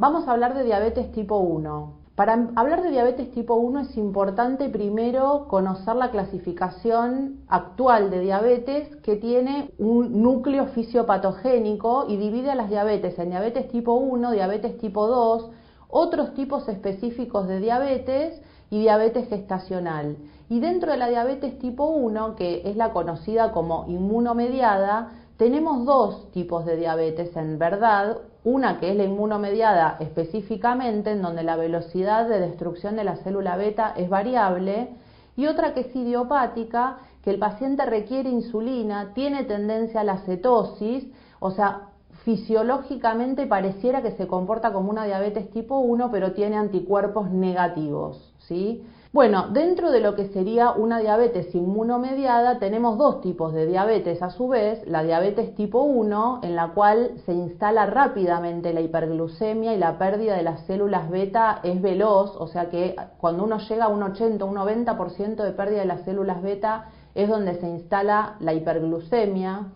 Vamos a hablar de diabetes tipo 1. Para hablar de diabetes tipo 1 es importante primero conocer la clasificación actual de diabetes, que tiene un núcleo fisiopatogénico y divide a las diabetes en diabetes tipo 1, diabetes tipo 2, otros tipos específicos de diabetes y diabetes gestacional. Y dentro de la diabetes tipo 1, que es la conocida como inmunomediada, tenemos dos tipos de diabetes en verdad. Una que es la inmunomediada específicamente, en donde la velocidad de destrucción de la célula beta es variable, y otra que es idiopática, que el paciente requiere insulina, tiene tendencia a la cetosis, o sea, fisiológicamente pareciera que se comporta como una diabetes tipo 1, pero tiene anticuerpos negativos, ¿sí? Bueno, dentro de lo que sería una diabetes inmunomediada tenemos dos tipos de diabetes a su vez, la diabetes tipo 1, en la cual se instala rápidamente la hiperglucemia y la pérdida de las células beta es veloz, o sea que cuando uno llega a un 80 o un 90% de pérdida de las células beta es donde se instala la hiperglucemia.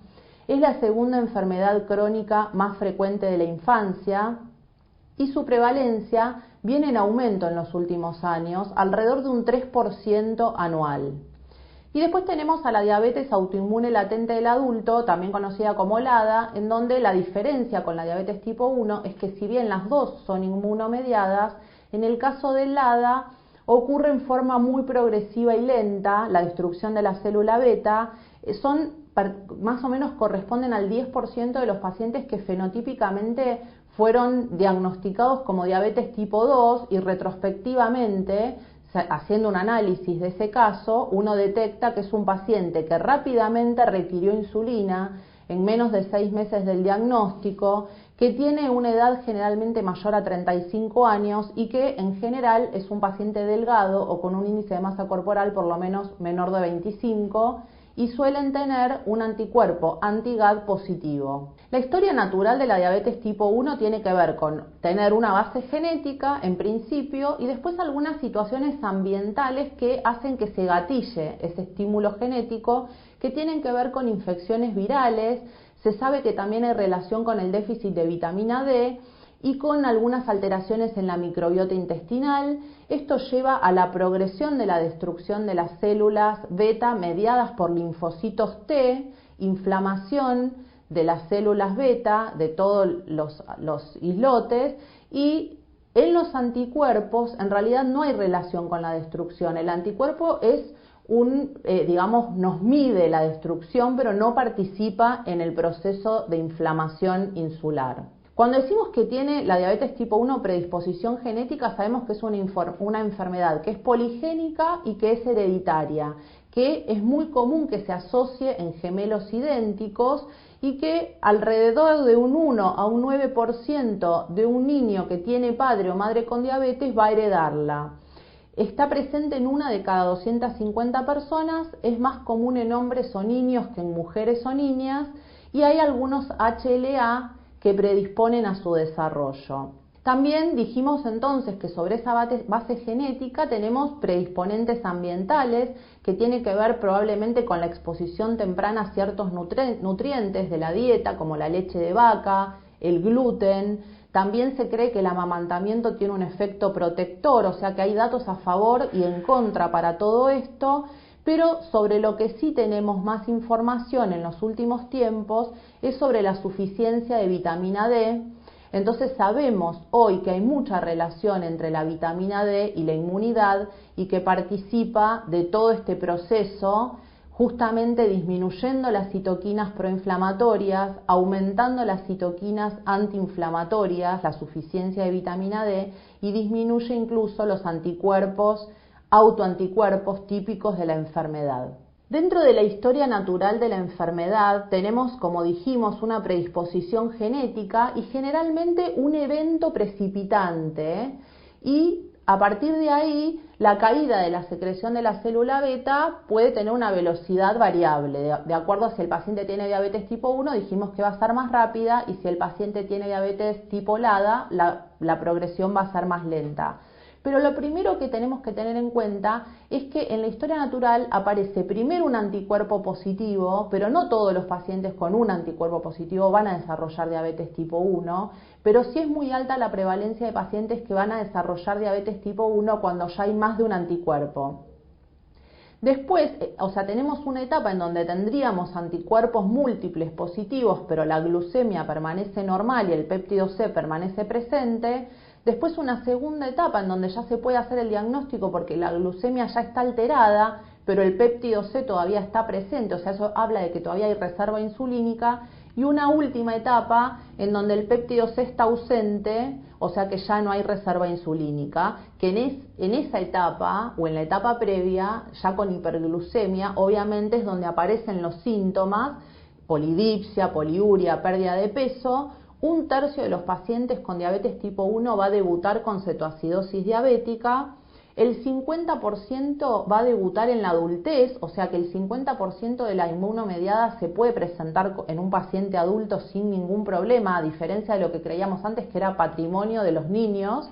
Es la segunda enfermedad crónica más frecuente de la infancia y su prevalencia viene en aumento en los últimos años, alrededor de un 3% anual. Y después tenemos a la diabetes autoinmune latente del adulto, también conocida como LADA, en donde la diferencia con la diabetes tipo 1 es que si bien las dos son inmunomediadas, en el caso del LADA ocurre en forma muy progresiva y lenta, la destrucción de la célula beta, más o menos corresponden al 10% de los pacientes que fenotípicamente fueron diagnosticados como diabetes tipo 2 y retrospectivamente, haciendo un análisis de ese caso, uno detecta que es un paciente que rápidamente requirió insulina en menos de 6 meses del diagnóstico, que tiene una edad generalmente mayor a 35 años y que en general es un paciente delgado o con un índice de masa corporal por lo menos menor de 25 y suelen tener un anticuerpo anti-GAD positivo. La historia natural de la diabetes tipo 1 tiene que ver con tener una base genética en principio y después algunas situaciones ambientales que hacen que se gatille ese estímulo genético, que tienen que ver con infecciones virales. Se sabe que también hay relación con el déficit de vitamina D y con algunas alteraciones en la microbiota intestinal. Esto lleva a la progresión de la destrucción de las células beta mediadas por linfocitos T, inflamación de las células beta, de todos los islotes, y en los anticuerpos en realidad no hay relación con la destrucción. El anticuerpo es nos mide la destrucción, pero no participa en el proceso de inflamación insular. Cuando decimos que tiene la diabetes tipo 1 predisposición genética, sabemos que es una enfermedad que es poligénica y que es hereditaria, que es muy común que se asocie en gemelos idénticos y que alrededor de un 1 a un 9% de un niño que tiene padre o madre con diabetes va a heredarla. Está presente en una de cada 250 personas, es más común en hombres o niños que en mujeres o niñas, y hay algunos HLA que predisponen a su desarrollo. También dijimos entonces que sobre esa base genética tenemos predisponentes ambientales que tienen que ver probablemente con la exposición temprana a ciertos nutrientes de la dieta, como la leche de vaca, el gluten. También se cree que el amamantamiento tiene un efecto protector, o sea que hay datos a favor y en contra para todo esto, pero sobre lo que sí tenemos más información en los últimos tiempos es sobre la suficiencia de vitamina D. Entonces sabemos hoy que hay mucha relación entre la vitamina D y la inmunidad y que participa de todo este proceso, justamente disminuyendo las citoquinas proinflamatorias, aumentando las citoquinas antiinflamatorias, la suficiencia de vitamina D, y disminuye incluso los autoanticuerpos típicos de la enfermedad. Dentro de la historia natural de la enfermedad tenemos, como dijimos, una predisposición genética y generalmente un evento precipitante, y a partir de ahí la caída de la secreción de la célula beta puede tener una velocidad variable. De acuerdo a si el paciente tiene diabetes tipo 1, dijimos que va a ser más rápida, y si el paciente tiene diabetes tipo LADA, la progresión va a ser más lenta. Pero lo primero que tenemos que tener en cuenta es que en la historia natural aparece primero un anticuerpo positivo, pero no todos los pacientes con un anticuerpo positivo van a desarrollar diabetes tipo 1, pero sí es muy alta la prevalencia de pacientes que van a desarrollar diabetes tipo 1 cuando ya hay más de un anticuerpo. Después, tenemos una etapa en donde tendríamos anticuerpos múltiples positivos, pero la glucemia permanece normal y el péptido C permanece presente. Después una segunda etapa en donde ya se puede hacer el diagnóstico porque la glucemia ya está alterada, pero el péptido C todavía está presente, o sea, eso habla de que todavía hay reserva insulínica. Y una última etapa en donde el péptido C está ausente, o sea que ya no hay reserva insulínica, que en esa etapa o en la etapa previa, ya con hiperglucemia, obviamente es donde aparecen los síntomas, polidipsia, poliuria, pérdida de peso. Un tercio de los pacientes con diabetes tipo 1 va a debutar con cetoacidosis diabética. El 50% va a debutar en la adultez, o sea que el 50% de la inmunomediada se puede presentar en un paciente adulto sin ningún problema, a diferencia de lo que creíamos antes que era patrimonio de los niños.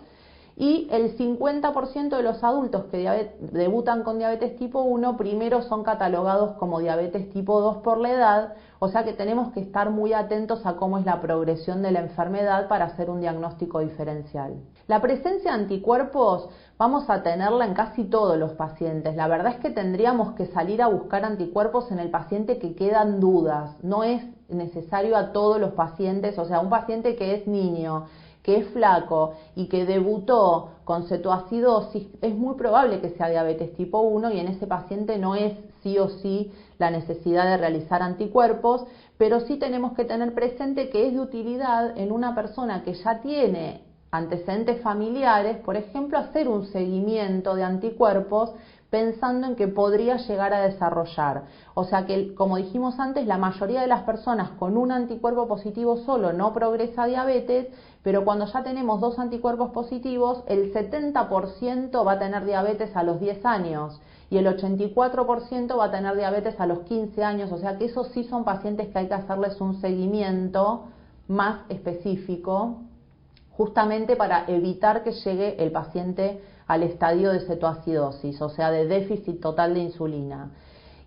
Y el 50% de los adultos que debutan con diabetes tipo 1 primero son catalogados como diabetes tipo 2 por la edad, o sea que tenemos que estar muy atentos a cómo es la progresión de la enfermedad para hacer un diagnóstico diferencial. La presencia de anticuerpos vamos a tenerla en casi todos los pacientes. La verdad es que tendríamos que salir a buscar anticuerpos en el paciente que quedan dudas. No es necesario a todos los pacientes, o sea, un paciente que es niño, que es flaco y que debutó con cetoacidosis, es muy probable que sea diabetes tipo 1 y en ese paciente no es sí o sí la necesidad de realizar anticuerpos, pero sí tenemos que tener presente que es de utilidad en una persona que ya tiene antecedentes familiares, por ejemplo, hacer un seguimiento de anticuerpos pensando en que podría llegar a desarrollar. O sea que, como dijimos antes, la mayoría de las personas con un anticuerpo positivo solo no progresa a diabetes, pero cuando ya tenemos dos anticuerpos positivos, el 70% va a tener diabetes a los 10 años y el 84% va a tener diabetes a los 15 años, o sea que esos sí son pacientes que hay que hacerles un seguimiento más específico, justamente para evitar que llegue el paciente al estadio de cetoacidosis, o sea, de déficit total de insulina.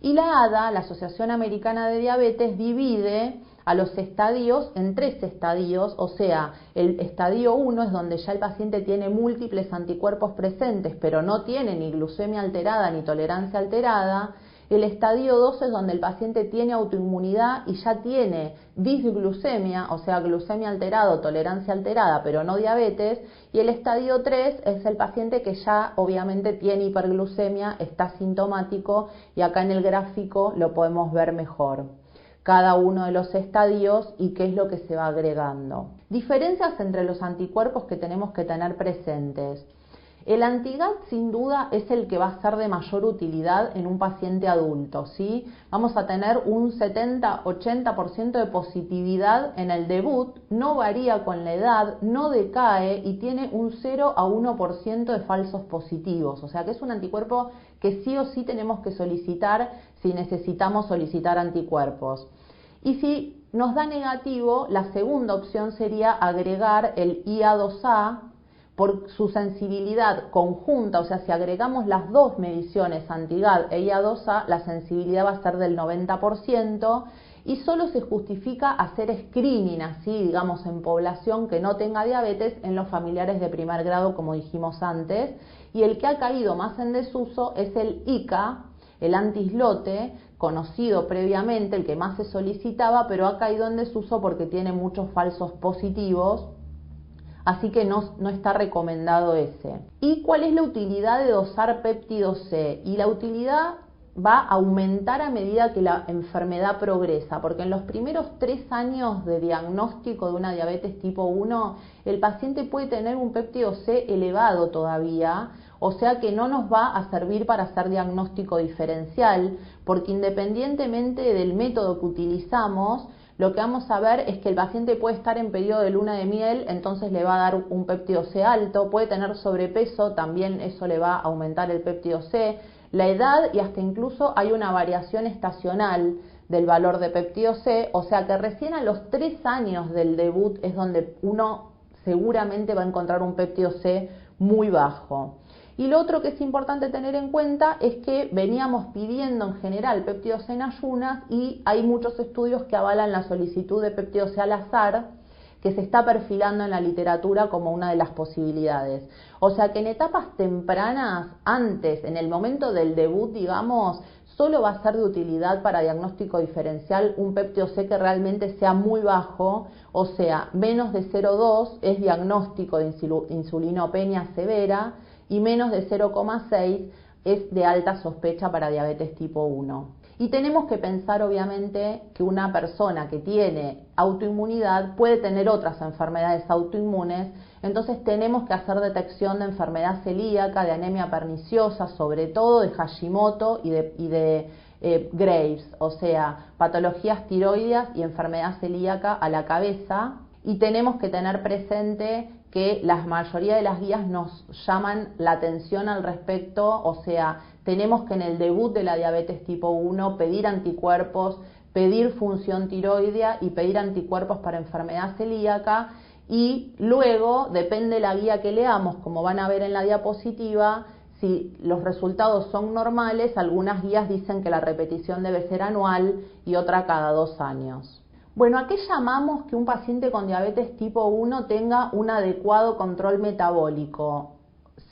Y la ADA, la Asociación Americana de Diabetes, divide a los estadios en 3 estadios, o sea, el estadio 1 es donde ya el paciente tiene múltiples anticuerpos presentes, pero no tiene ni glucemia alterada ni tolerancia alterada. El estadio 2 es donde el paciente tiene autoinmunidad y ya tiene disglucemia, o sea, glucemia alterada o tolerancia alterada, pero no diabetes. Y el estadio 3 es el paciente que ya obviamente tiene hiperglucemia, está sintomático y acá en el gráfico lo podemos ver mejor cada uno de los estadios y qué es lo que se va agregando. Diferencias entre los anticuerpos que tenemos que tener presentes. El anti-GAD sin duda es el que va a ser de mayor utilidad en un paciente adulto, ¿sí? Vamos a tener un 70-80% de positividad en el debut, no varía con la edad, no decae y tiene un 0 a 1% de falsos positivos, o sea que es un anticuerpo que sí o sí tenemos que solicitar si necesitamos solicitar anticuerpos. Y si nos da negativo, la segunda opción sería agregar el IA2A, por su sensibilidad conjunta, o sea, si agregamos las dos mediciones anti-GAD e IA2A, la sensibilidad va a ser del 90% y solo se justifica hacer screening, así digamos, en población que no tenga diabetes en los familiares de primer grado, como dijimos antes, y el que ha caído más en desuso es el ICA, el anti-islote, conocido previamente, el que más se solicitaba, pero ha caído en desuso porque tiene muchos falsos positivos, así que no está recomendado ese. ¿Y cuál es la utilidad de dosar péptido C? Y la utilidad va a aumentar a medida que la enfermedad progresa, porque en los primeros 3 años de diagnóstico de una diabetes tipo 1, el paciente puede tener un péptido C elevado todavía, o sea que no nos va a servir para hacer diagnóstico diferencial, porque independientemente del método que utilizamos, lo que vamos a ver es que el paciente puede estar en periodo de luna de miel, entonces le va a dar un péptido C alto, puede tener sobrepeso, también eso le va a aumentar el péptido C, la edad y hasta incluso hay una variación estacional del valor de péptido C, o sea que recién a los 3 años del debut es donde uno seguramente va a encontrar un péptido C muy bajo. Y lo otro que es importante tener en cuenta es que veníamos pidiendo en general péptido C en ayunas y hay muchos estudios que avalan la solicitud de péptido C al azar, que se está perfilando en la literatura como una de las posibilidades. O sea que en etapas tempranas, antes, en el momento del debut, digamos, solo va a ser de utilidad para diagnóstico diferencial un péptido C que realmente sea muy bajo, o sea, menos de 0,2 es diagnóstico de insulinopenia severa y menos de 0,6 es de alta sospecha para diabetes tipo 1. Y tenemos que pensar obviamente que una persona que tiene autoinmunidad puede tener otras enfermedades autoinmunes, entonces tenemos que hacer detección de enfermedad celíaca, de anemia perniciosa, sobre todo de Hashimoto y de Graves, o sea, patologías tiroideas y enfermedad celíaca a la cabeza. Y tenemos que tener presente que la mayoría de las guías nos llaman la atención al respecto, o sea, tenemos que en el debut de la diabetes tipo 1 pedir anticuerpos, pedir función tiroidea y pedir anticuerpos para enfermedad celíaca, y luego, depende de la guía que leamos, como van a ver en la diapositiva, si los resultados son normales, algunas guías dicen que la repetición debe ser anual y otra cada 2 años. Bueno, ¿a qué llamamos que un paciente con diabetes tipo 1 tenga un adecuado control metabólico?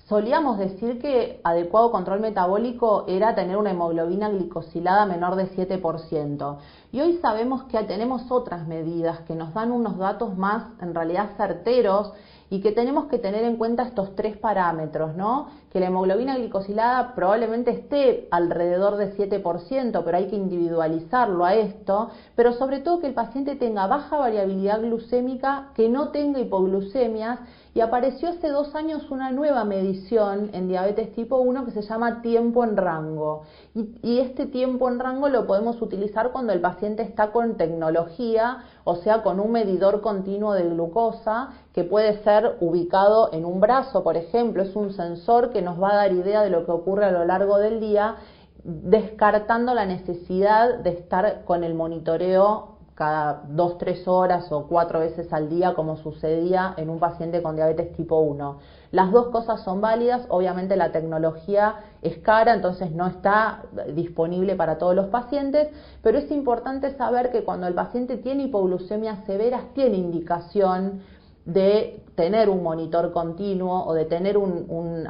Solíamos decir que adecuado control metabólico era tener una hemoglobina glicosilada menor de 7%. Y hoy sabemos que tenemos otras medidas que nos dan unos datos más, en realidad, certeros, y que tenemos que tener en cuenta estos 3 parámetros, ¿no? Que la hemoglobina glicosilada probablemente esté alrededor de 7%, pero hay que individualizarlo a esto, pero sobre todo que el paciente tenga baja variabilidad glucémica, que no tenga hipoglucemias, y apareció hace 2 años una nueva medición en diabetes tipo 1 que se llama tiempo en rango, y este tiempo en rango lo podemos utilizar cuando el paciente está con tecnología, o sea, con un medidor continuo de glucosa, que puede ser ubicado en un brazo, por ejemplo, es un sensor que nos va a dar idea de lo que ocurre a lo largo del día, descartando la necesidad de estar con el monitoreo cada 2-3 horas o 4 veces al día, como sucedía en un paciente con diabetes tipo 1. Las dos cosas son válidas, obviamente la tecnología es cara, entonces no está disponible para todos los pacientes, pero es importante saber que cuando el paciente tiene hipoglucemias severas, tiene indicación de tener un monitor continuo o de tener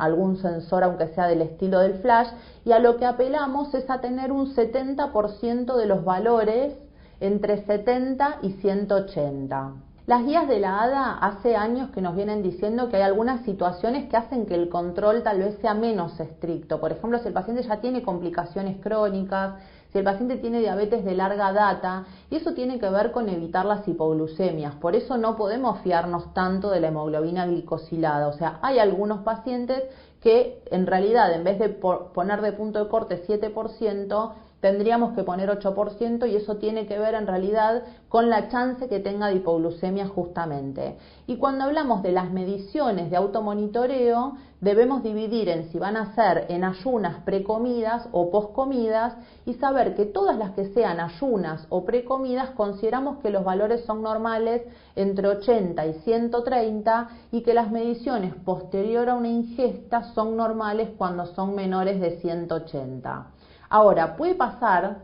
algún sensor, aunque sea del estilo del flash, y a lo que apelamos es a tener un 70% de los valores entre 70 y 180. Las guías de la ADA hace años que nos vienen diciendo que hay algunas situaciones que hacen que el control tal vez sea menos estricto. Por ejemplo, si el paciente ya tiene complicaciones crónicas, si el paciente tiene diabetes de larga data, y eso tiene que ver con evitar las hipoglucemias. Por eso no podemos fiarnos tanto de la hemoglobina glicosilada. O sea, hay algunos pacientes que en realidad en vez de poner de punto de corte 7%, tendríamos que poner 8%, y eso tiene que ver en realidad con la chance que tenga de hipoglucemia justamente. Y cuando hablamos de las mediciones de automonitoreo, debemos dividir en si van a ser en ayunas precomidas o poscomidas, y saber que todas las que sean ayunas o precomidas consideramos que los valores son normales entre 80 y 130, y que las mediciones posterior a una ingesta son normales cuando son menores de 180. Ahora, puede pasar,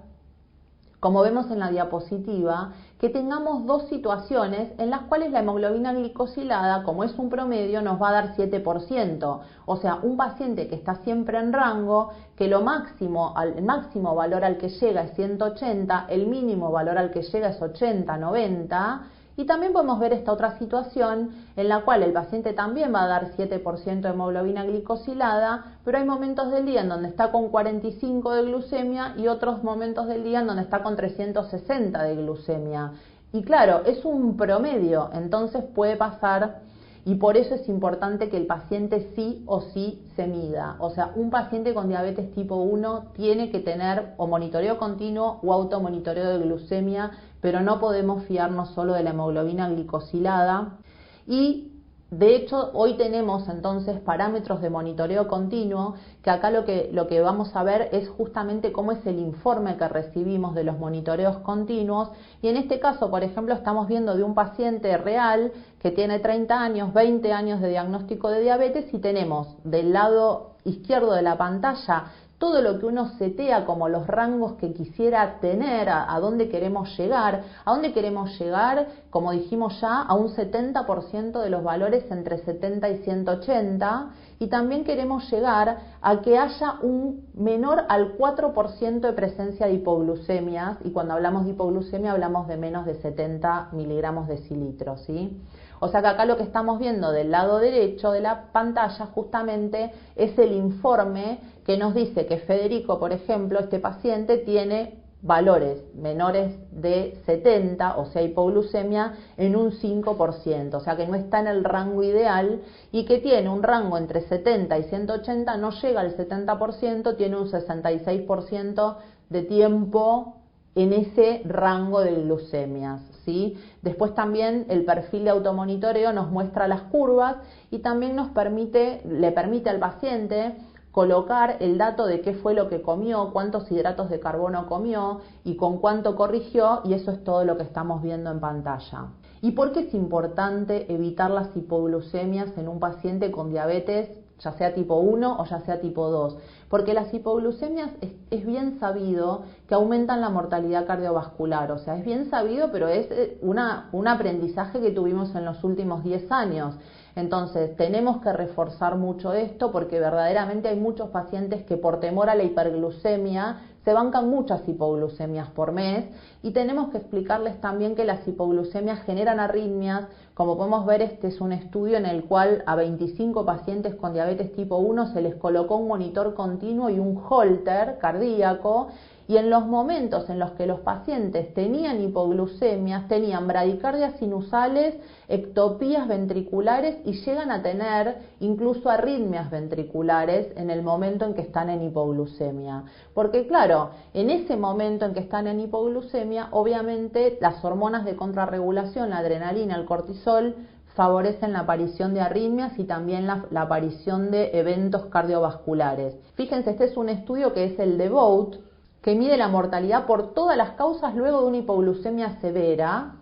como vemos en la diapositiva, que tengamos dos situaciones en las cuales la hemoglobina glicosilada, como es un promedio, nos va a dar 7%. O sea, un paciente que está siempre en rango, que el máximo valor al que llega es 180, el mínimo valor al que llega es 80, 90, y también podemos ver esta otra situación en la cual el paciente también va a dar 7% de hemoglobina glicosilada, pero hay momentos del día en donde está con 45 de glucemia y otros momentos del día en donde está con 360 de glucemia. Y claro, es un promedio, entonces puede pasar, y por eso es importante que el paciente sí o sí se mida. O sea, un paciente con diabetes tipo 1 tiene que tener o monitoreo continuo o automonitoreo de glucemia, pero no podemos fiarnos solo de la hemoglobina glicosilada. Y De hecho, hoy tenemos entonces parámetros de monitoreo continuo, que acá lo que vamos a ver es justamente cómo es el informe que recibimos de los monitoreos continuos, y en este caso, por ejemplo, estamos viendo de un paciente real que tiene 30 años, 20 años de diagnóstico de diabetes, y tenemos del lado izquierdo de la pantalla todo lo que uno setea como los rangos que quisiera tener, a dónde queremos llegar. ¿A dónde queremos llegar? Como dijimos ya, a un 70% de los valores entre 70 y 180, y también queremos llegar a que haya un menor al 4% de presencia de hipoglucemias, y cuando hablamos de hipoglucemia hablamos de menos de 70 miligramos decilitro, ¿sí? O sea que acá lo que estamos viendo del lado derecho de la pantalla justamente es el informe que nos dice que Federico, por ejemplo, este paciente tiene valores menores de 70, o sea, hipoglucemia en un 5%, o sea que no está en el rango ideal, y que tiene un rango entre 70 y 180, no llega al 70%, tiene un 66% de tiempo en ese rango de glucemias, ¿sí? Después también el perfil de automonitoreo nos muestra las curvas y también le permite al paciente colocar el dato de qué fue lo que comió, cuántos hidratos de carbono comió y con cuánto corrigió, y eso es todo lo que estamos viendo en pantalla. ¿Y por qué es importante evitar las hipoglucemias en un paciente con diabetes, ya sea tipo 1 o ya sea tipo 2? Porque las hipoglucemias es bien sabido que aumentan la mortalidad cardiovascular, o sea, es bien sabido, pero es un aprendizaje que tuvimos en los últimos 10 años. Entonces, tenemos que reforzar mucho esto, porque verdaderamente hay muchos pacientes que por temor a la hiperglucemia se bancan muchas hipoglucemias por mes, y tenemos que explicarles también que las hipoglucemias generan arritmias. Como podemos ver, este es un estudio en el cual a 25 pacientes con diabetes tipo 1 se les colocó un monitor continuo y un holter cardíaco, y en los momentos en los que los pacientes tenían hipoglucemias, tenían bradicardias sinusales, ectopías ventriculares y llegan a tener incluso arritmias ventriculares en el momento en que están en hipoglucemia. Porque claro, en ese momento en que están en hipoglucemia, obviamente las hormonas de contrarregulación, la adrenalina, el cortisol, favorecen la aparición de arritmias y también la aparición de eventos cardiovasculares. Fíjense, este es un estudio que es el DEVOTE, que mide la mortalidad por todas las causas luego de una hipoglucemia severa,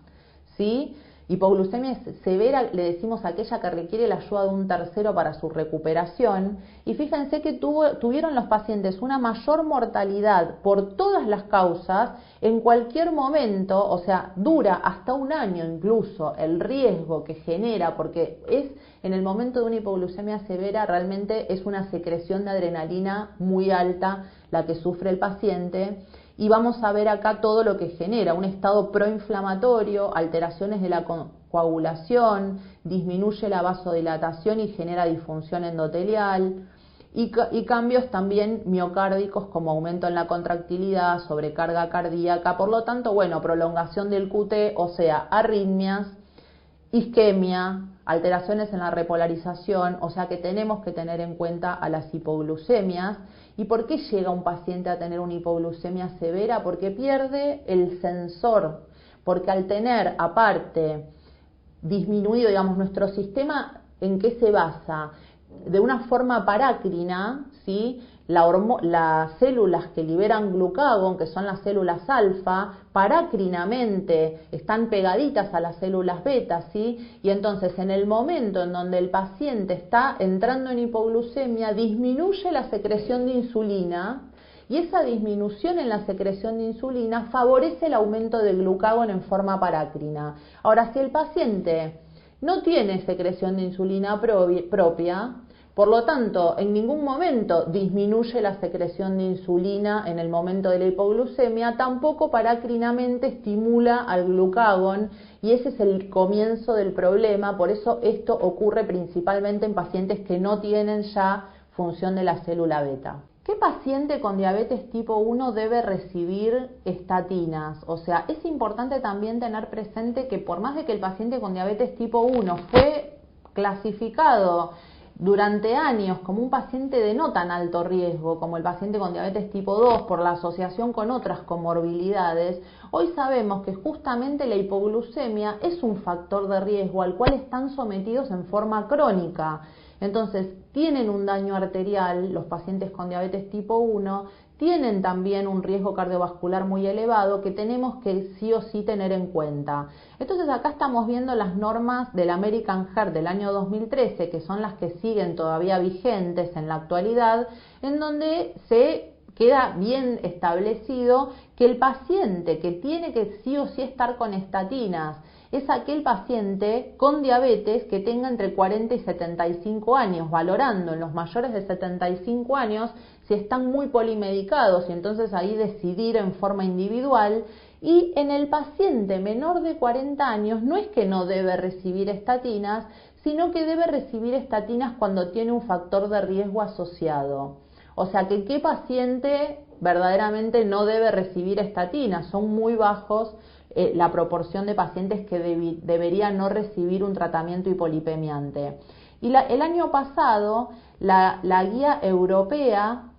¿sí? Hipoglucemia severa le decimos a aquella que requiere la ayuda de un tercero para su recuperación, y fíjense que tuvieron los pacientes una mayor mortalidad por todas las causas en cualquier momento, o sea, dura hasta un año incluso el riesgo que genera, porque es en el momento de una hipoglucemia severa realmente es una secreción de adrenalina muy alta la que sufre el paciente. Y vamos a ver acá todo lo que genera: un estado proinflamatorio, alteraciones de la coagulación, disminuye la vasodilatación y genera disfunción endotelial, y cambios también miocárdicos como aumento en la contractilidad, sobrecarga cardíaca. Por lo tanto, bueno, prolongación del QT, o sea, arritmias, isquemia, alteraciones en la repolarización, o sea que tenemos que tener en cuenta a las hipoglucemias. ¿Y por qué llega un paciente a tener una hipoglucemia severa? Porque pierde el sensor, porque al tener aparte disminuido, digamos, nuestro sistema, ¿en qué se basa? De una forma parácrina, ¿sí? Las células que liberan glucagón, que son las células alfa, parácrinamente están pegaditas a las células beta, ¿sí? Y entonces en el momento en donde el paciente está entrando en hipoglucemia, disminuye la secreción de insulina, y esa disminución en la secreción de insulina favorece el aumento de glucagón en forma parácrina. Ahora, si el paciente no tiene secreción de insulina propia, por lo tanto, en ningún momento disminuye la secreción de insulina en el momento de la hipoglucemia, tampoco parácrinamente estimula al glucagón, y ese es el comienzo del problema. Por eso esto ocurre principalmente en pacientes que no tienen ya función de la célula beta. ¿Qué paciente con diabetes tipo 1 debe recibir estatinas? O sea, es importante también tener presente que por más de que el paciente con diabetes tipo 1 fue clasificado durante años como un paciente de no tan alto riesgo como el paciente con diabetes tipo 2 por la asociación con otras comorbilidades, hoy sabemos que justamente la hipoglucemia es un factor de riesgo al cual están sometidos en forma crónica. Entonces, tienen un daño arterial, los pacientes con diabetes tipo 1, tienen también un riesgo cardiovascular muy elevado que tenemos que sí o sí tener en cuenta. Entonces, acá estamos viendo las normas del American Heart del año 2013, que son las que siguen todavía vigentes en la actualidad, en donde se queda bien establecido que el paciente que tiene que sí o sí estar con estatinas es aquel paciente con diabetes que tenga entre 40 y 75 años, valorando en los mayores de 75 años si están muy polimedicados y entonces ahí decidir en forma individual. Y en el paciente menor de 40 años no es que no debe recibir estatinas, sino que debe recibir estatinas cuando tiene un factor de riesgo asociado. O sea que qué paciente verdaderamente no debe recibir estatinas, son muy bajos la proporción de pacientes que deberían no recibir un tratamiento hipolipemiante. Y el año pasado la guía europea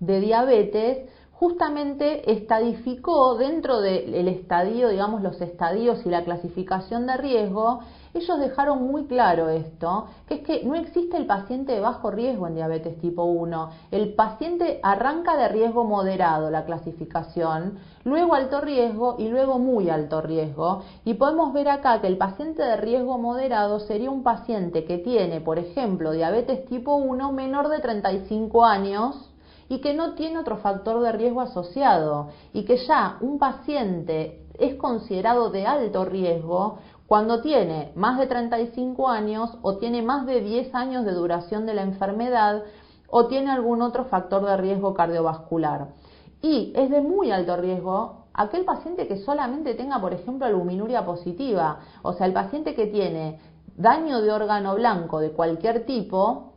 de diabetes justamente estadificó dentro del estadio, digamos los estadios y la clasificación de riesgo. Ellos dejaron muy claro esto, que es que no existe el paciente de bajo riesgo en diabetes tipo 1. El paciente arranca de riesgo moderado la clasificación, luego alto riesgo y luego muy alto riesgo. Y podemos ver acá que el paciente de riesgo moderado sería un paciente que tiene, por ejemplo, diabetes tipo 1 menor de 35 años, y que no tiene otro factor de riesgo asociado, y que ya un paciente es considerado de alto riesgo cuando tiene más de 35 años o tiene más de 10 años de duración de la enfermedad o tiene algún otro factor de riesgo cardiovascular. Y es de muy alto riesgo aquel paciente que solamente tenga, por ejemplo, albuminuria positiva, o sea, el paciente que tiene daño de órgano blanco de cualquier tipo,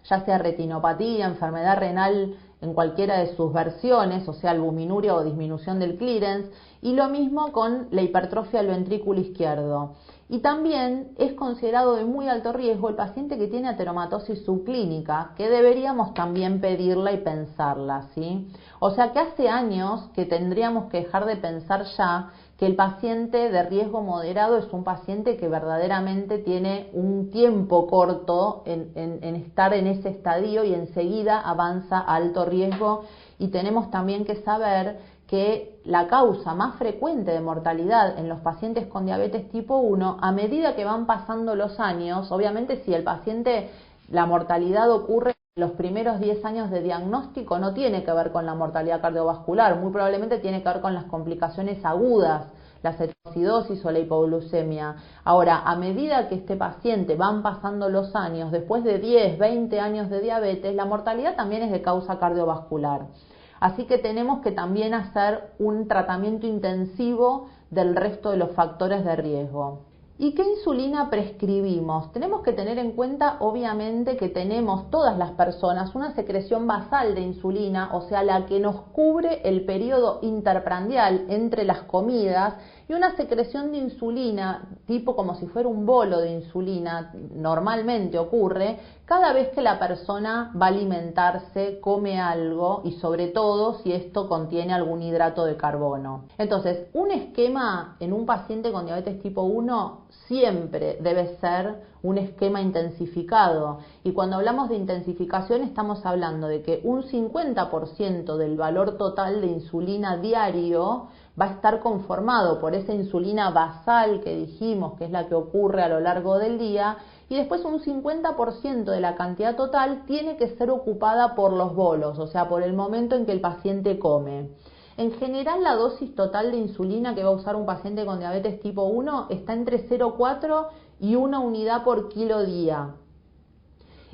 ya sea retinopatía, enfermedad renal en cualquiera de sus versiones, o sea, albuminuria o disminución del clearance, y lo mismo con la hipertrofia del ventrículo izquierdo. Y también es considerado de muy alto riesgo el paciente que tiene ateromatosis subclínica, que deberíamos también pedirla y pensarla, ¿sí? O sea que hace años que tendríamos que dejar de pensar ya que el paciente de riesgo moderado es un paciente que verdaderamente tiene un tiempo corto en estar en ese estadio y enseguida avanza a alto riesgo. Y tenemos también que saber que la causa más frecuente de mortalidad en los pacientes con diabetes tipo 1, a medida que van pasando los años, obviamente si el paciente, la mortalidad ocurre en los primeros 10 años de diagnóstico, no tiene que ver con la mortalidad cardiovascular, muy probablemente tiene que ver con las complicaciones agudas, la cetoacidosis o la hipoglucemia. Ahora, a medida que este paciente van pasando los años, después de 10, 20 años de diabetes, la mortalidad también es de causa cardiovascular. Así que tenemos que también hacer un tratamiento intensivo del resto de los factores de riesgo. ¿Y qué insulina prescribimos? Tenemos que tener en cuenta, obviamente, que tenemos todas las personas una secreción basal de insulina, o sea, la que nos cubre el periodo interprandial entre las comidas, y una secreción de insulina, tipo como si fuera un bolo de insulina, normalmente ocurre cada vez que la persona va a alimentarse, come algo y sobre todo si esto contiene algún hidrato de carbono. Entonces, un esquema en un paciente con diabetes tipo 1 siempre debe ser un esquema intensificado, y cuando hablamos de intensificación estamos hablando de que un 50% del valor total de insulina diario va a estar conformado por esa insulina basal que dijimos que es la que ocurre a lo largo del día, y después un 50% de la cantidad total tiene que ser ocupada por los bolos, o sea, por el momento en que el paciente come. En general, la dosis total de insulina que va a usar un paciente con diabetes tipo 1 está entre 0,4 y 1 unidad por kilo día.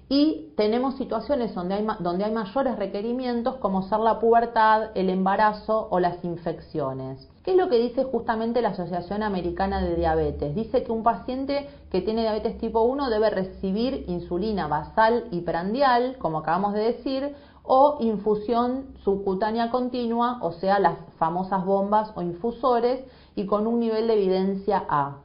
Y tenemos situaciones donde hay mayores requerimientos, como ser la pubertad, el embarazo o las infecciones. ¿Qué es lo que dice justamente la Asociación Americana de Diabetes? Dice que un paciente que tiene diabetes tipo 1 debe recibir insulina basal y prandial, como acabamos de decir, o infusión subcutánea continua, o sea, las famosas bombas o infusores, y con un nivel de evidencia A.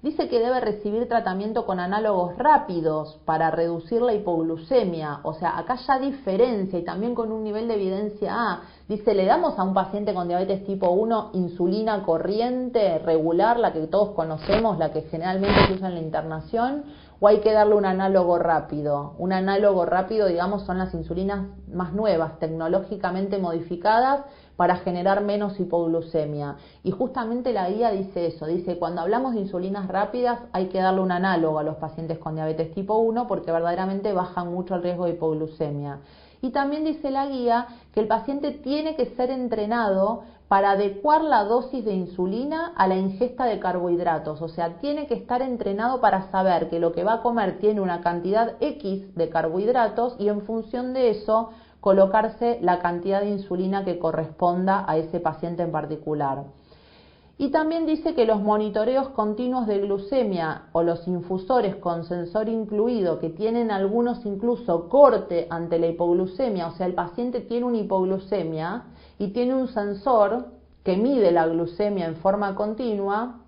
Dice que debe recibir tratamiento con análogos rápidos para reducir la hipoglucemia. O sea, acá ya diferencia y también con un nivel de evidencia A. Dice, ¿le damos a un paciente con diabetes tipo 1 insulina corriente, regular, la que todos conocemos, la que generalmente se usa en la internación? ¿O hay que darle un análogo rápido? Un análogo rápido, digamos, son las insulinas más nuevas, tecnológicamente modificadas para generar menos hipoglucemia. Y justamente la guía dice eso, dice, cuando hablamos de insulinas rápidas hay que darle un análogo a los pacientes con diabetes tipo 1 porque verdaderamente bajan mucho el riesgo de hipoglucemia. Y también dice la guía que el paciente tiene que ser entrenado para adecuar la dosis de insulina a la ingesta de carbohidratos. O sea, tiene que estar entrenado para saber que lo que va a comer tiene una cantidad X de carbohidratos y en función de eso colocarse la cantidad de insulina que corresponda a ese paciente en particular. Y también dice que los monitoreos continuos de glucemia o los infusores con sensor incluido, que tienen algunos incluso corte ante la hipoglucemia, o sea, el paciente tiene una hipoglucemia y tiene un sensor que mide la glucemia en forma continua,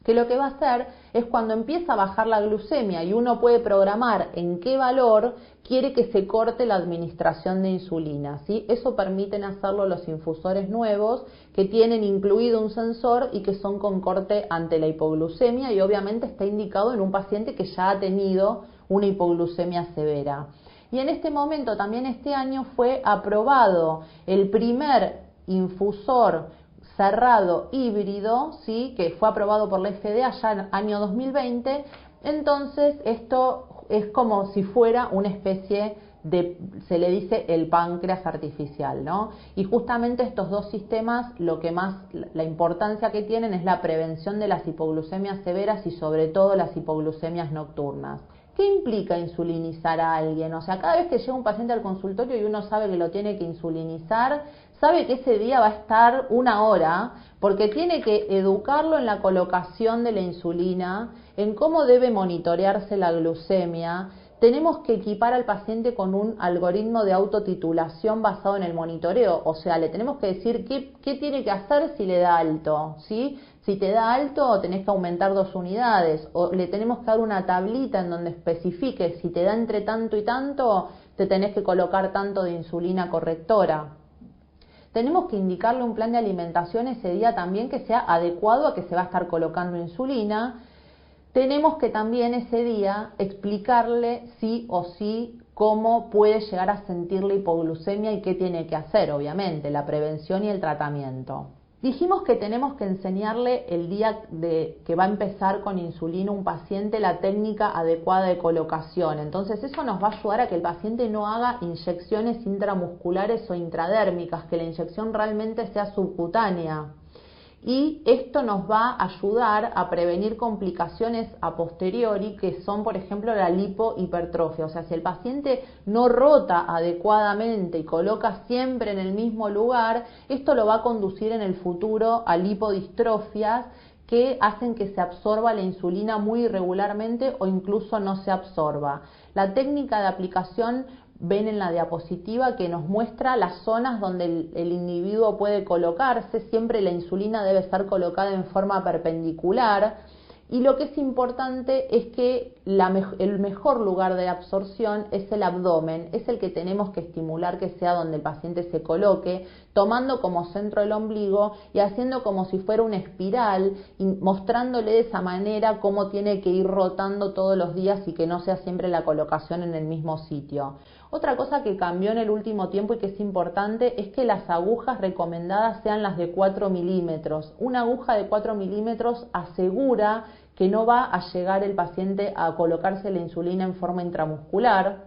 que lo que va a hacer es cuando empieza a bajar la glucemia y uno puede programar en qué valor quiere que se corte la administración de insulina, ¿sí? Eso permiten hacerlo los infusores nuevos que tienen incluido un sensor y que son con corte ante la hipoglucemia y obviamente está indicado en un paciente que ya ha tenido una hipoglucemia severa. Y en este momento, también este año, fue aprobado el primer infusor cerrado híbrido, ¿sí? Que fue aprobado por la FDA ya en año 2020, entonces esto es como si fuera una especie de, se le dice el páncreas artificial, ¿no? Y justamente estos dos sistemas, lo que más, la importancia que tienen es la prevención de las hipoglucemias severas y sobre todo las hipoglucemias nocturnas. ¿Qué implica insulinizar a alguien? O sea, cada vez que llega un paciente al consultorio y uno sabe que lo tiene que insulinizar, sabe que ese día va a estar una hora porque tiene que educarlo en la colocación de la insulina, en cómo debe monitorearse la glucemia. Tenemos que equipar al paciente con un algoritmo de autotitulación basado en el monitoreo, o sea, le tenemos que decir qué tiene que hacer si le da alto, ¿sí? Si te da alto tenés que aumentar 2 unidades, o le tenemos que dar una tablita en donde especifique si te da entre tanto y tanto, te tenés que colocar tanto de insulina correctora. Tenemos que indicarle un plan de alimentación ese día también que sea adecuado a que se va a estar colocando insulina. Tenemos que también ese día explicarle sí o sí cómo puede llegar a sentir la hipoglucemia y qué tiene que hacer, obviamente, la prevención y el tratamiento. Dijimos que tenemos que enseñarle el día que va a empezar con insulina un paciente la técnica adecuada de colocación. Entonces eso nos va a ayudar a que el paciente no haga inyecciones intramusculares o intradérmicas, que la inyección realmente sea subcutánea. Y esto nos va a ayudar a prevenir complicaciones a posteriori que son, por ejemplo, la lipohipertrofia. O sea, si el paciente no rota adecuadamente y coloca siempre en el mismo lugar, esto lo va a conducir en el futuro a lipodistrofias que hacen que se absorba la insulina muy irregularmente o incluso no se absorba. La técnica de aplicación, ven en la diapositiva que nos muestra las zonas donde el individuo puede colocarse. Siempre la insulina debe estar colocada en forma perpendicular y lo que es importante es que el mejor lugar de absorción es el abdomen, es el que tenemos que estimular que sea donde el paciente se coloque, tomando como centro el ombligo y haciendo como si fuera una espiral y mostrándole de esa manera cómo tiene que ir rotando todos los días y que no sea siempre la colocación en el mismo sitio. Otra cosa que cambió en el último tiempo y que es importante es que las agujas recomendadas sean las de 4 milímetros. Una aguja de 4 milímetros asegura que no va a llegar el paciente a colocarse la insulina en forma intramuscular.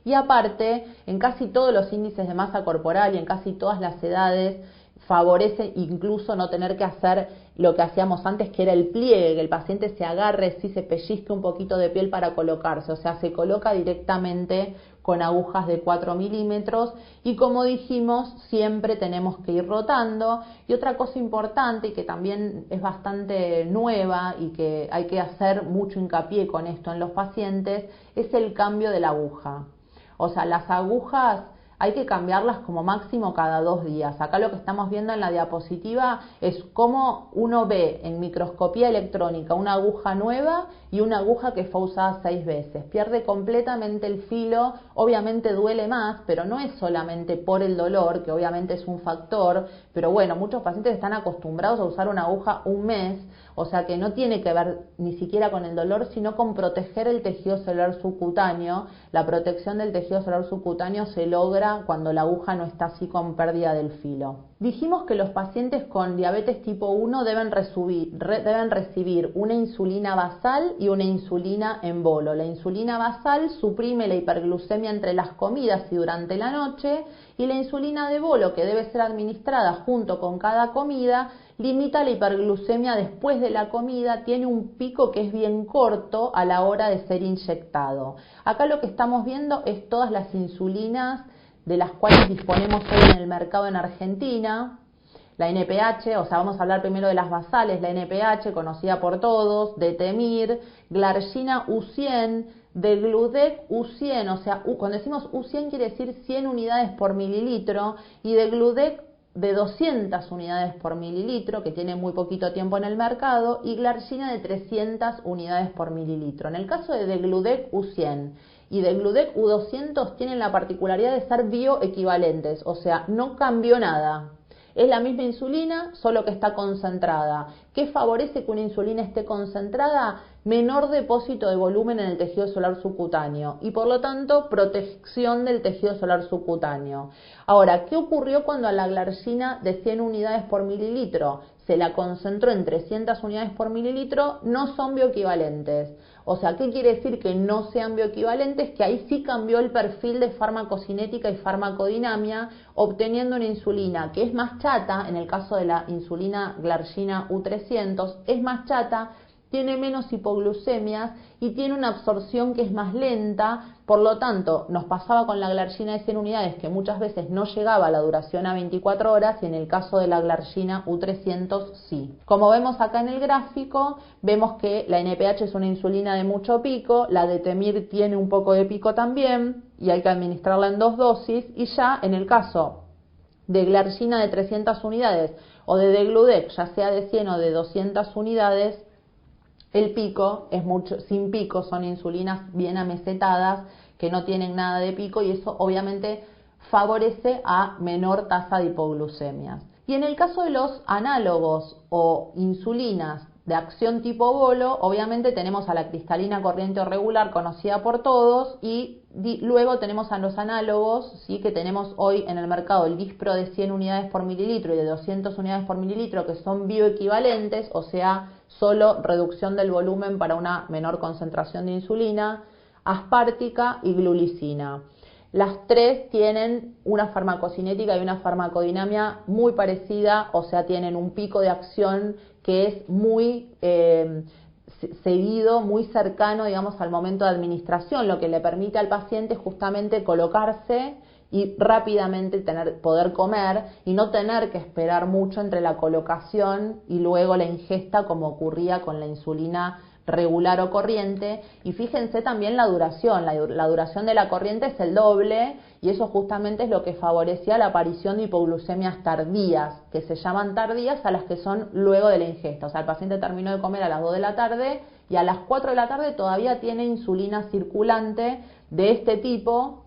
Y aparte, en casi todos los índices de masa corporal y en casi todas las edades, favorece incluso no tener que hacer lo que hacíamos antes, que era el pliegue, que el paciente se agarre, sí, se pellizque un poquito de piel para colocarse, o sea, se coloca directamente con agujas de 4 milímetros y como dijimos, siempre tenemos que ir rotando. Y otra cosa importante y que también es bastante nueva y que hay que hacer mucho hincapié con esto en los pacientes, es el cambio de la aguja. O sea, las agujas hay que cambiarlas como máximo cada 2 días. Acá lo que estamos viendo en la diapositiva es cómo uno ve en microscopía electrónica una aguja nueva y una aguja que fue usada 6 veces. Pierde completamente el filo, obviamente duele más, pero no es solamente por el dolor, que obviamente es un factor, pero bueno, muchos pacientes están acostumbrados a usar una aguja un mes, o sea que no tiene que ver ni siquiera con el dolor, sino con proteger el tejido celular subcutáneo. La protección del tejido celular subcutáneo se logra cuando la aguja no está así con pérdida del filo. Dijimos que los pacientes con diabetes tipo 1 deben recibir una insulina basal y una insulina en bolo. La insulina basal suprime la hiperglucemia entre las comidas y durante la noche, y la insulina de bolo, que debe ser administrada junto con cada comida, limita la hiperglucemia después de la comida, tiene un pico que es bien corto a la hora de ser inyectado. Acá lo que estamos viendo es todas las insulinas de las cuales disponemos hoy en el mercado en Argentina. La NPH, o sea, vamos a hablar primero de las basales, la NPH, conocida por todos, Detemir, Glargina U100, Degludec U100, o sea, cuando decimos U100 quiere decir 100 unidades por mililitro, y Degludec de 200 unidades por mililitro, que tiene muy poquito tiempo en el mercado, y Glargina de 300 unidades por mililitro. En el caso de Degludec U100 y Degludec U200 tienen la particularidad de ser bioequivalentes, o sea, no cambió nada. Es la misma insulina, solo que está concentrada. ¿Qué favorece que una insulina esté concentrada? Menor depósito de volumen en el tejido celular subcutáneo y por lo tanto protección del tejido celular subcutáneo. Ahora, ¿qué ocurrió cuando a la glargina de 100 unidades por mililitro se la concentró en 300 unidades por mililitro? No son bioequivalentes. O sea, ¿qué quiere decir que no sean bioequivalentes? Que ahí sí cambió el perfil de farmacocinética y farmacodinamia, obteniendo una insulina que es más chata, en el caso de la insulina Glargina U300, es más chata, tiene menos hipoglucemias y tiene una absorción que es más lenta. Por lo tanto, nos pasaba con la glargina de 100 unidades que muchas veces no llegaba la duración a 24 horas y en el caso de la glargina U300 sí. Como vemos acá en el gráfico, vemos que la NPH es una insulina de mucho pico, la Detemir tiene un poco de pico también y hay que administrarla en 2 dosis, y ya en el caso de glargina de 300 unidades o de Degludec, ya sea de 100 o de 200 unidades, el pico es mucho, sin pico, son insulinas bien amesetadas que no tienen nada de pico, y eso obviamente favorece a menor tasa de hipoglucemias. Y en el caso de los análogos o insulinas de acción tipo bolo, obviamente tenemos a la cristalina corriente o regular, conocida por todos, y luego tenemos a los análogos, ¿sí?, que tenemos hoy en el mercado, el Dispro de 100 unidades por mililitro y de 200 unidades por mililitro, que son bioequivalentes, o sea, solo reducción del volumen para una menor concentración de insulina, aspártica y glulicina. Las tres tienen una farmacocinética y una farmacodinamia muy parecida, o sea, tienen un pico de acción que es muy seguido, muy cercano, digamos, al momento de administración, lo que le permite al paciente justamente colocarse y rápidamente poder comer y no tener que esperar mucho entre la colocación y luego la ingesta, como ocurría con la insulina regular o corriente. Y fíjense también la duración, la duración de la corriente es el doble, y eso justamente es lo que favorecía la aparición de hipoglucemias tardías, que se llaman tardías a las que son luego de la ingesta. O sea, el paciente terminó de comer a las 2 de la tarde y a las 4 de la tarde todavía tiene insulina circulante de este tipo,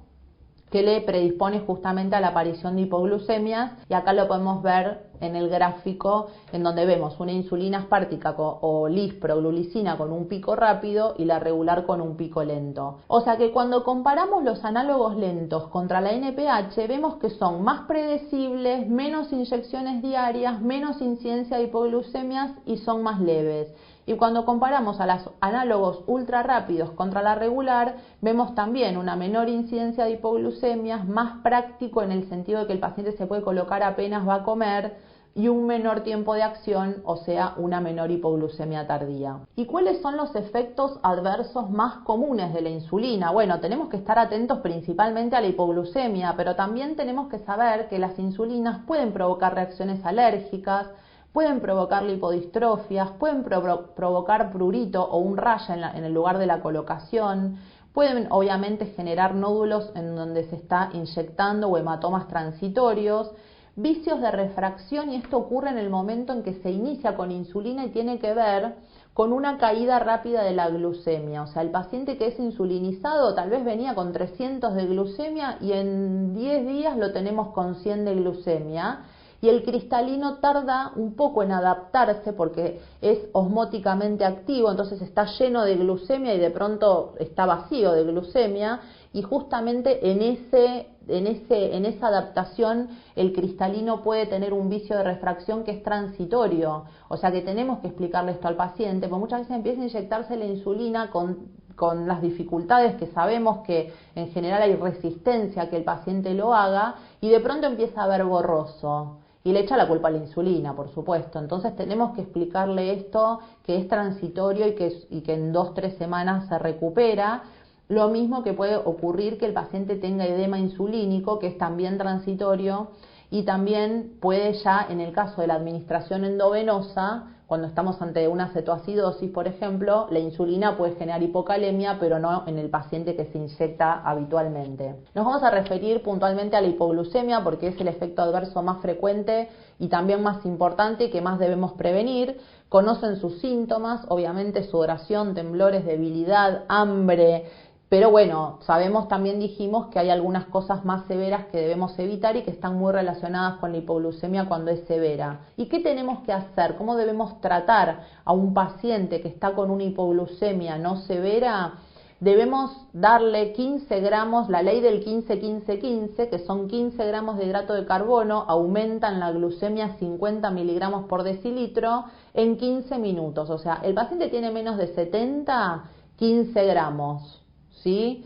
que le predispone justamente a la aparición de hipoglucemias, y acá lo podemos ver en el gráfico, en donde vemos una insulina aspártica o Lispro, glulicina, con un pico rápido y la regular con un pico lento. O sea que cuando comparamos los análogos lentos contra la NPH, vemos que son más predecibles, menos inyecciones diarias, menos incidencia de hipoglucemias y son más leves. Y cuando comparamos a los análogos ultra rápidos contra la regular, vemos también una menor incidencia de hipoglucemias, más práctico en el sentido de que el paciente se puede colocar apenas va a comer, y un menor tiempo de acción, o sea, una menor hipoglucemia tardía. ¿Y cuáles son los efectos adversos más comunes de la insulina? Bueno, tenemos que estar atentos principalmente a la hipoglucemia, pero también tenemos que saber que las insulinas pueden provocar reacciones alérgicas, pueden provocar lipodistrofias, pueden provocar prurito o un rash en el lugar de la colocación, Pueden obviamente generar nódulos en donde se está inyectando o hematomas transitorios, vicios de refracción, y esto ocurre en el momento en que se inicia con insulina y tiene que ver con una caída rápida de la glucemia. O sea, el paciente que es insulinizado tal vez venía con 300 de glucemia y en 10 días lo tenemos con 100 de glucemia. Y el cristalino tarda un poco en adaptarse porque es osmóticamente activo, entonces está lleno de glucemia y de pronto está vacío de glucemia, y justamente en esa adaptación el cristalino puede tener un vicio de refracción que es transitorio. O sea que tenemos que explicarle esto al paciente, porque muchas veces empieza a inyectarse la insulina con las dificultades que sabemos que en general hay resistencia a que el paciente lo haga, y de pronto empieza a ver borroso. Y le echa la culpa a la insulina, por supuesto. Entonces tenemos que explicarle esto, que es transitorio y que en 2-3 semanas se recupera. Lo mismo que puede ocurrir que el paciente tenga edema insulínico, que es también transitorio, y también puede ya, en el caso de la administración endovenosa, cuando estamos ante una cetoacidosis, por ejemplo, la insulina puede generar hipocalemia, pero no en el paciente que se inyecta habitualmente. Nos vamos a referir puntualmente a la hipoglucemia porque es el efecto adverso más frecuente y también más importante, que más debemos prevenir. Conocen sus síntomas, obviamente sudoración, temblores, debilidad, hambre. Pero bueno, sabemos, también dijimos que hay algunas cosas más severas que debemos evitar y que están muy relacionadas con la hipoglucemia cuando es severa. ¿Y qué tenemos que hacer? ¿Cómo debemos tratar a un paciente que está con una hipoglucemia no severa? Debemos darle 15 gramos, la ley del 15-15-15, que son 15 gramos de hidrato de carbono, aumentan la glucemia 50 miligramos por decilitro en 15 minutos. O sea, el paciente tiene menos de 70, 15 gramos. ¿Sí?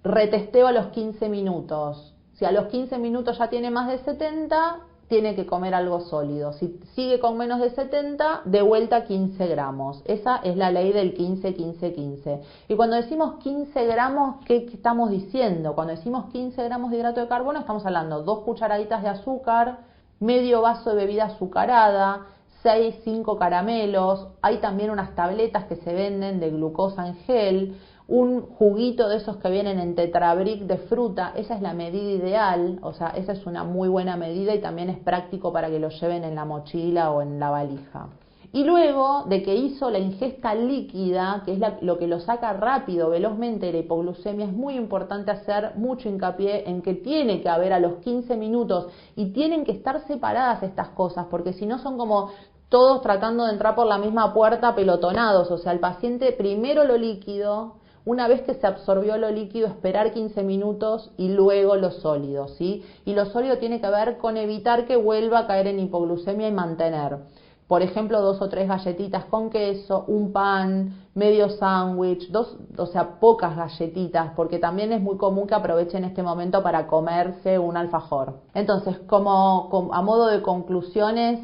Retesteo a los 15 minutos. Si a los 15 minutos ya tiene más de 70, tiene que comer algo sólido. Si sigue con menos de 70, de vuelta 15 gramos. Esa es la ley del 15-15-15. Y cuando decimos 15 gramos, ¿qué estamos diciendo? Cuando decimos 15 gramos de hidrato de carbono, estamos hablando 2 cucharaditas de azúcar, medio vaso de bebida azucarada, 6-5 caramelos. Hay también unas tabletas que se venden de glucosa en gel, un juguito de esos que vienen en tetrabric de fruta. Esa es la medida ideal, o sea, esa es una muy buena medida y también es práctico para que lo lleven en la mochila o en la valija. Y luego de que hizo la ingesta líquida, que es lo que lo saca rápido, velozmente de la hipoglucemia, es muy importante hacer mucho hincapié en que tiene que haber a los 15 minutos y tienen que estar separadas estas cosas, porque si no son como todos tratando de entrar por la misma puerta pelotonados. O sea, el paciente primero lo líquido, una vez que se absorbió lo líquido, esperar 15 minutos y luego lo sólido, ¿sí? Y lo sólido tiene que ver con evitar que vuelva a caer en hipoglucemia y mantener. Por ejemplo, 2 o 3 galletitas con queso, un pan, medio sándwich, o sea, pocas galletitas, porque también es muy común que aprovechen este momento para comerse un alfajor. Entonces, a modo de conclusiones,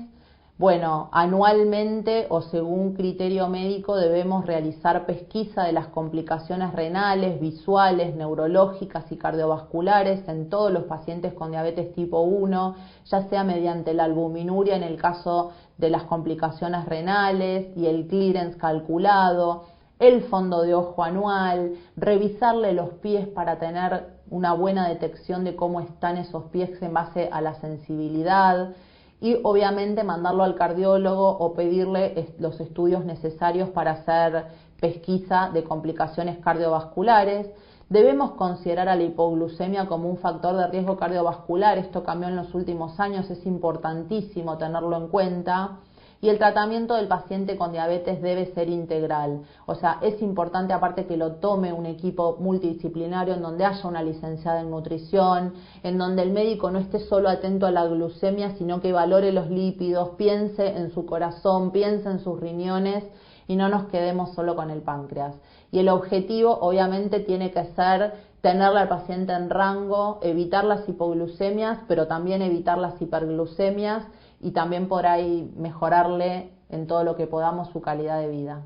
bueno, anualmente o según criterio médico debemos realizar pesquisa de las complicaciones renales, visuales, neurológicas y cardiovasculares en todos los pacientes con diabetes tipo 1, ya sea mediante la albuminuria en el caso de las complicaciones renales y el clearance calculado, el fondo de ojo anual, revisarle los pies para tener una buena detección de cómo están esos pies en base a la sensibilidad, y obviamente mandarlo al cardiólogo o pedirle los estudios necesarios para hacer pesquisa de complicaciones cardiovasculares. Debemos considerar a la hipoglucemia como un factor de riesgo cardiovascular. Esto cambió en los últimos años, es importantísimo tenerlo en cuenta. Y el tratamiento del paciente con diabetes debe ser integral. O sea, es importante aparte que lo tome un equipo multidisciplinario en donde haya una licenciada en nutrición, en donde el médico no esté solo atento a la glucemia, sino que valore los lípidos, piense en su corazón, piense en sus riñones y no nos quedemos solo con el páncreas. Y el objetivo obviamente tiene que ser tenerle al paciente en rango, evitar las hipoglucemias, pero también evitar las hiperglucemias, y también por ahí mejorarle en todo lo que podamos su calidad de vida.